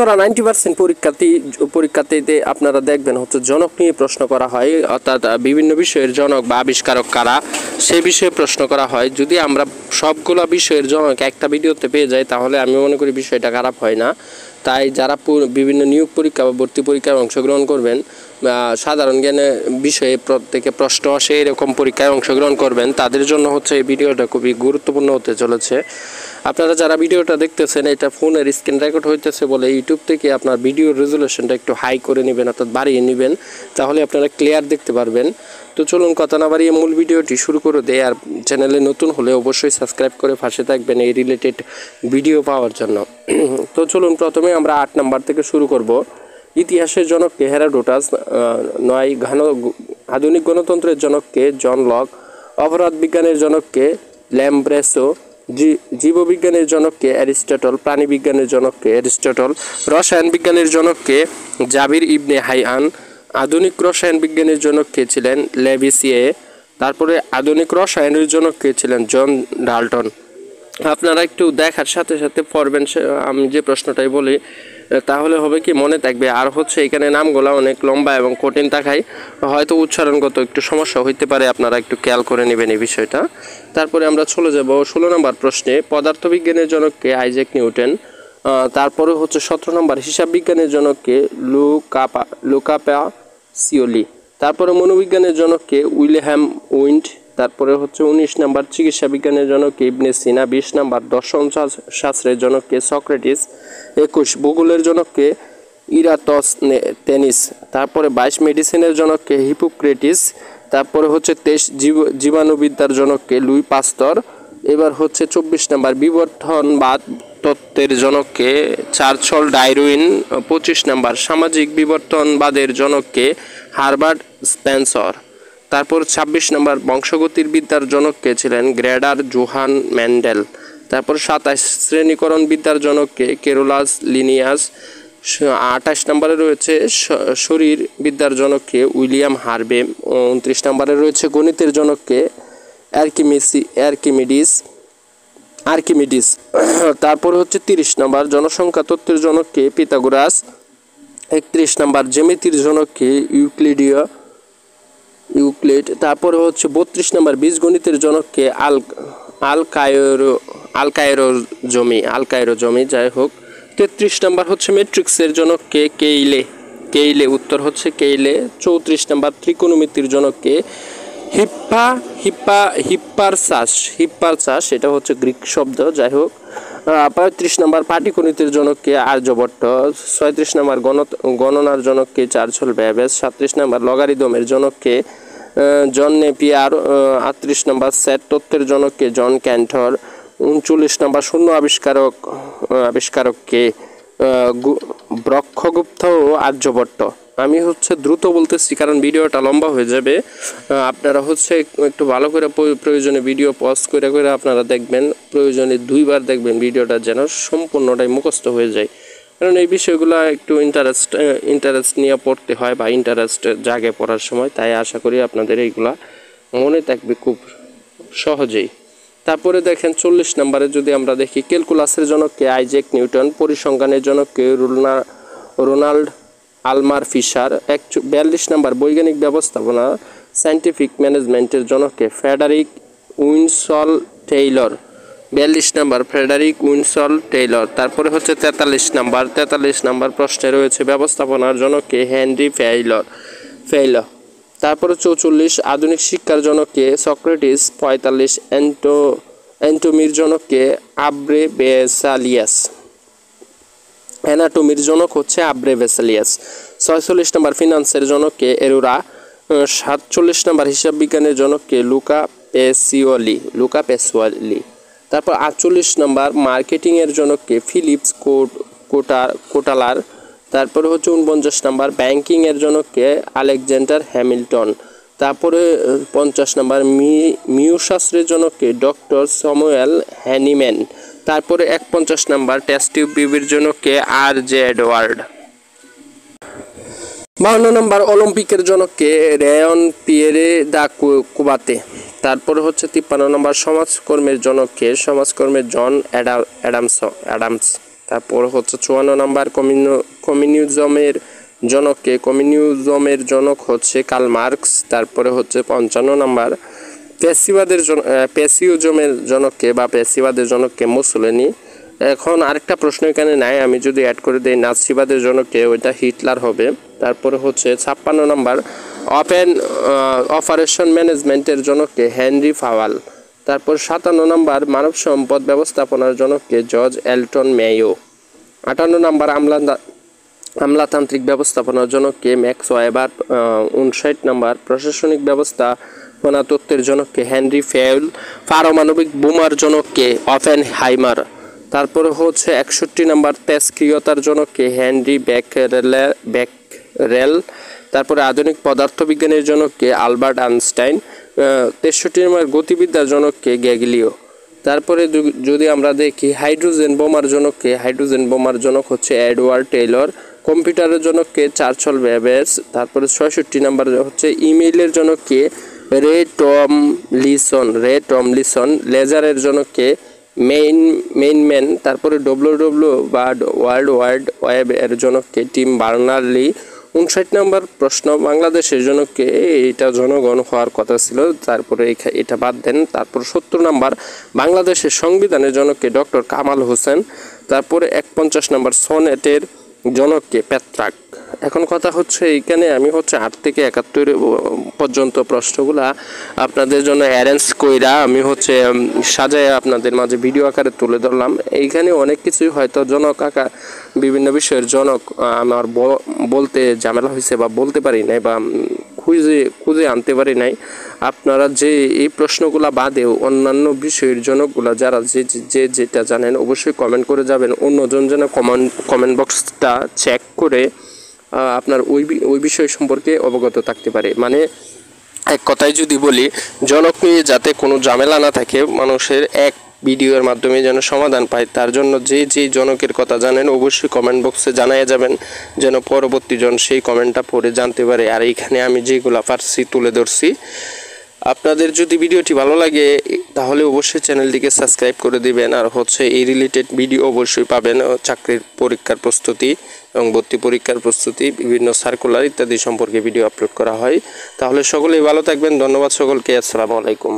শতকরা 90% পরীক্ষার্থীতে আপনারা দেখবেন হচ্ছে জনক নিয়ে প্রশ্ন করা হয়, অর্থাৎ বিভিন্ন বিষয়ের জনক বা আবিষ্কারক কারা সেই বিষয়ে প্রশ্ন করা হয়। যদি আমরা সবগুলো বিষয়ের জনক একটা ভিডিওতে পেয়ে যাই তাহলে আমি মনে করি বিষয়টা খারাপ হয় না। তাই যারা বিভিন্ন নিয়োগ পরীক্ষা বা ভর্তি পরীক্ষায় অংশগ্রহণ করবেন, সাধারণ জ্ঞানে বিষয়ে প্রত্যেকে প্রশ্ন আসে এরকম পরীক্ষায় অংশগ্রহণ করবেন, তাদের জন্য হচ্ছে এই ভিডিওটা খুবই গুরুত্বপূর্ণ হতে চলেছে। আপনারা যারা ভিডিওটা দেখতেছেন এটা ফোনের স্ক্রিন রেকর্ড হইতেছে বলে ইউটিউব থেকে আপনার ভিডিওর রেজুলেশনটা একটু হাই করে নেবেন, অর্থাৎ বাড়িয়ে নেবেন, তাহলে আপনারা ক্লিয়ার দেখতে পারবেন। তো চলুন কথা না বাড়িয়ে মূল ভিডিওটি শুরু করে দেয়। আর চ্যানেলে নতুন হলে অবশ্যই সাবস্ক্রাইব করে পাশে থাকবেন এই রিলেটেড ভিডিও পাওয়ার জন্য। তো চলুন প্রথমে আমরা 8 নাম্বার থেকে শুরু করব। ইতিহাসের জনককে হেরোডোটাস, 9 আধুনিক গণতন্ত্রের জনককে জন লক, অপরাধ বিজ্ঞানের জনককে ল্যাম্ব্রেসো, জীববিজ্ঞানের জনককে অ্যারিস্টটল, প্রাণীবিজ্ঞানের জনককে অ্যারিস্টটল, রসায়ন বিজ্ঞানের জনককে জাবির ইবনে হাইয়ান, আধুনিক রসায়ন বিজ্ঞানের জনককে ছিলেন লেভিসিয়ে, তারপরে আধুনিক রসায়নের জনককে ছিলেন জন ডাল্টন। আপনারা একটু দেখার সাথে সাথে পড়বেন, আমি যে প্রশ্নটাই বলি তাহলে হবে কি মনে থাকবে। আর হচ্ছে এখানে নামগুলো অনেক লম্বা এবং কঠিন থাকায় হয়তো উচ্চারণগত একটু সমস্যা হইতে পারে, আপনারা একটু খেয়াল করে নেবেন এই বিষয়টা। তারপরে আমরা চলে যাব 16 নম্বর প্রশ্নে। পদার্থবিজ্ঞানের জনককে আইজ্যাক নিউটন, তারপরে হচ্ছে 17 নম্বর হিসাব বিজ্ঞানের জনককে লুকাপাসিওলি, তারপরে মনোবিজ্ঞানের জনককে উইলহেম উইন্ড, তারপরে হচ্ছে 19 নম্বর চিকিৎসা বিজ্ঞানের জনককে ইবনে সিনা, 20 নম্বর দর্শন শাস্ত্রের জনককে সক্রেটিস, 21 ভূগোলের জনককে ইরাতোস্তেনিস, তারপরে 22 মেডিসিনের জনককে হিপোক্রেটিস, তারপরে হচ্ছে 23 জীবাণুবিদ্যার জনককে লুই পাস্তর। এবার হচ্ছে 24 নম্বর বিবর্তনবাদ তত্ত্বের জনককে চার্লস ডারউইন, 25 নম্বর সামাজিক বিবর্তনবাদের জনককে হারবার্ট স্পেন্সর, তারপর 26 নম্বর বংশগতির বিদ্যার জনককে ছিলেন গ্রেগার জোহান মেন্ডেল, তারপর 27 শ্রেণীকরণ বিদ্যার জনককে কেরোলাস লিনিয়াস, 28 নম্বরে রয়েছে শরীর বিদ্যার জনককে উইলিয়াম হার্ভে, 29 নম্বরে রয়েছে গণিতের জনককে আর্কিমিডিস, তারপর হচ্ছে 30 নম্বর জনসংখ্যা তত্ত্বের জনককে পিথাগোরাস, 31 নম্বর জ্যামিতির জনককে ইউক্লিড, তারপরে হচ্ছে 32 নম্বর বীজগণিতের জনককে আলকায়রোজমি, যাই হোক। 33 নম্বর হচ্ছে ম্যাট্রিক্সের জনককে কেইলে, উত্তর হচ্ছে কেইলে। 34 নম্বর ত্রিকোণমিতির জনককে হিপ্পারচাস, এটা হচ্ছে গ্রিক শব্দ, যাই হোক। 35 নম্বর পাটিগণিতের জনককে আর্যভট্ট, 36 নম্বর গণনার জনককে চার্লস ব্যাবেজ, 37 নম্বর লগারিদমের জনককে জন নেপিয়ার, 38 নম্বর সেট তত্ত্বের জনককে জন ক্যান্টর, 39 নম্বর শূন্য আবিষ্কারককে ব্রহ্মগুপ্ত ও আর্যভট্ট। আমি হচ্ছে দ্রুত বলতেছি কারণ ভিডিওটা লম্বা হয়ে যাবে। আপনারা হচ্ছে একটু ভালো করে প্রয়োজনে ভিডিও পজ করে আপনারা দেখবেন, প্রয়োজনে 2 বার দেখবেন ভিডিওটা যেন সম্পূর্ণটাই মুখস্থ হয়ে যায়, কারণ এই বিষয়গুলো একটু ইন্টারেস্ট নিয়ে পড়তে হয় বা ইন্টারেস্ট জাগে পড়ার সময়, তাই আশা করি আপনাদের এইগুলা মনে থাকবে খুব সহজেই। তারপরে দেখেন 40 নম্বরে যদি আমরা দেখি ক্যালকুলাসের জনককে আইজ্যাক নিউটন, পরিসংখ্যানের জনককে রোনাল্ড আলমার ফিশার, 42 নম্বর বৈজ্ঞানিক ব্যবস্থাপনা সায়েন্টিফিক ম্যানেজমেন্টের জনককে ফ্রেডারিক উইনসল টেইলর, 42 নম্বর ফ্রেডারিক উইনসল টেইলর। তারপরে হচ্ছে 43 নম্বর প্রশ্নে রয়েছে ব্যবস্থাপনার জনককে হেনরি ফেইলর। তারপরে 44 আধুনিক শিক্ষার জনককে সক্রেটিস, 45 অ্যান্টোমির জনককে আব্রে বেসালিয়াস, অ্যানাটমির জনক হচ্ছে আব্রে বেসালিয়াস। 46 নম্বর ফিনান্সের জনককে এরোরা, 47 নম্বর হিসাব বিজ্ঞানের জনককে লুকা পেসুয়ালি। তারপর 48 নম্বর মার্কেটিংয়ের জনককে ফিলিপস কোটালার, তারপরে হচ্ছে 49 নম্বর ব্যাংকিংয়ের জনককে আলেকজান্ডার হ্যামিল্টন, তারপরে 50 নম্বর মিউশাস্ত্রের জনককে ডক্টর স্যামুয়েল হ্যানিম্যান, তারপরে 51 নম্বর টেস্ট টিউব বিবির জনককে আর.জে. এডওয়ার্ড। 52 নম্বর অলিম্পিকের জনককে রেয়ন পিয়েরে দা কুবাতে, তারপরে হচ্ছে 53 নম্বর সমাজকর্মের জনককে জন অ্যাডামস, তারপর হচ্ছে 54 নাম্বার কমিউনিজমের জনক কে? কমিউনিজমের জনক হচ্ছে কার্ল মার্কস। তারপরে হচ্ছে 55 নাম্বার প্যাসিওজমের জনক কে বা প্যাসিবাদের জনক কে? মুসোলিনি। এখন আরেকটা প্রশ্ন এখানে নাই, আমি যদি অ্যাড করে দেই নাৎসিবাদের জনক কে, ওইটা হিটলার হবে। তারপরে হচ্ছে 56 নাম্বার ওপেন অপারেশন ম্যানেজমেন্টের জনক কে? হেনরি ফাওয়াল। তারপর 57 নাম্বার মানব সম্পদ ব্যবস্থাপনার জনক কে? George Elton Mayo. 58 নাম্বার আমলাতান্ত্রিক ব্যবস্থাপনার জনক কে? Max weber. 59 নাম্বার প্রশাসনিক ব্যবস্থাপনা তত্ত্বের জনক কে? হেনরি ফেউল। পারমাণবিক বোমার জনক কে? ওপেনহাইমার। তারপরে হচ্ছে 61 নাম্বার তেজস্ক্রিয়তার জনক কে? হেনরি বেকরেল। তারপরে আধুনিক পদার্থবিজ্ঞানের জনক কে? Albert Einstein. 63 নম্বর গতিবিদ্যার জনক কে? গ্যালিলিও। তারপরে যদি আমরা দেখি হাইড্রোজেন বোমার জনক কে? হাইড্রোজেন বোমার জনক হচ্ছে এডওয়ার্ড টেইলর। কম্পিউটারের জনক কে? Charles Babbage. তারপরে 66 নম্বর হচ্ছে ইমেইলের জনক কে? রে টমলিসন। লেজারের জনক কে? মেইনম্যান। তারপরে ডব্লিউডব্লিউ বা ওয়ার্ল্ড ওয়াইড ওয়েব এর জনক কে? টিম বার্নার্লি। 59 নম্বর প্রশ্ন বাংলাদেশের জনক কে? এটা জনগণ হওয়ার কথা ছিল, তারপরে এটা বাদ দেন। তারপর 70 নম্বর বাংলাদেশের সংবিধানের জনক কে? ডক্টর কামাল হোসেন। তারপরে 51 নম্বর সনেটের জনক কে? পেত্রাক। এখন কথা হচ্ছে এইখানে আমি হচ্ছে 8 থেকে 71 পর্যন্ত প্রশ্নগুলা আপনাদের জন্য অ্যারেঞ্জ কইরা আমি হচ্ছে সাজায় আপনাদের মাঝে ভিডিও আকারে তুলে ধরলাম। এইখানে অনেক কিছুই হয়তো জনক আকার বিভিন্ন বিষয়ের জনক আমার বলতে ঝামেলা হয়েছে বা বলতে পারি নাই বা খুঁজে আনতে পারি নাই। আপনারা যে এই প্রশ্নগুলা বাদেও অন্যান্য বিষয়ের জনকগুলা যারা যেটা জানেন অবশ্যই কমেন্ট করে যাবেন, অন্যজন যেন কমেন্ট বক্সটা চেক করে আপনার ওই বিষয় সম্পর্কে অবগত থাকতে পারে। মানে এক কথায় যদি বলি, জনক নিয়ে যাতে কোনো ঝামেলা না থাকে, মানুষের এক ভিডিওর মাধ্যমে যেন সমাধান পায়, তার জন্য যে জনকের কথা জানেন অবশ্যই কমেন্ট বক্সে জানাইয়া যাবেন, যেন পরবর্তী জন সেই কমেন্টটা পড়ে জানতে পারে। আর এইখানে আমি যেগুলো পারছি তুলে ধরছি। আপনাদের যদি ভিডিওটি ভালো লাগে তাহলে অবশ্যই চ্যানেলটিকে সাবস্ক্রাইব করে দিবেন। আর হচ্ছে এই রিলেটেড ভিডিও অবশ্যই পাবেন, চাকরির পরীক্ষার প্রস্তুতি এবং ভর্তি পরীক্ষার প্রস্তুতি, বিভিন্ন সার্কুলার ইত্যাদি সম্পর্কে ভিডিও আপলোড করা হয়। তাহলে সকলেই ভালো থাকবেন। ধন্যবাদ সকলকে। আসসালামু আলাইকুম।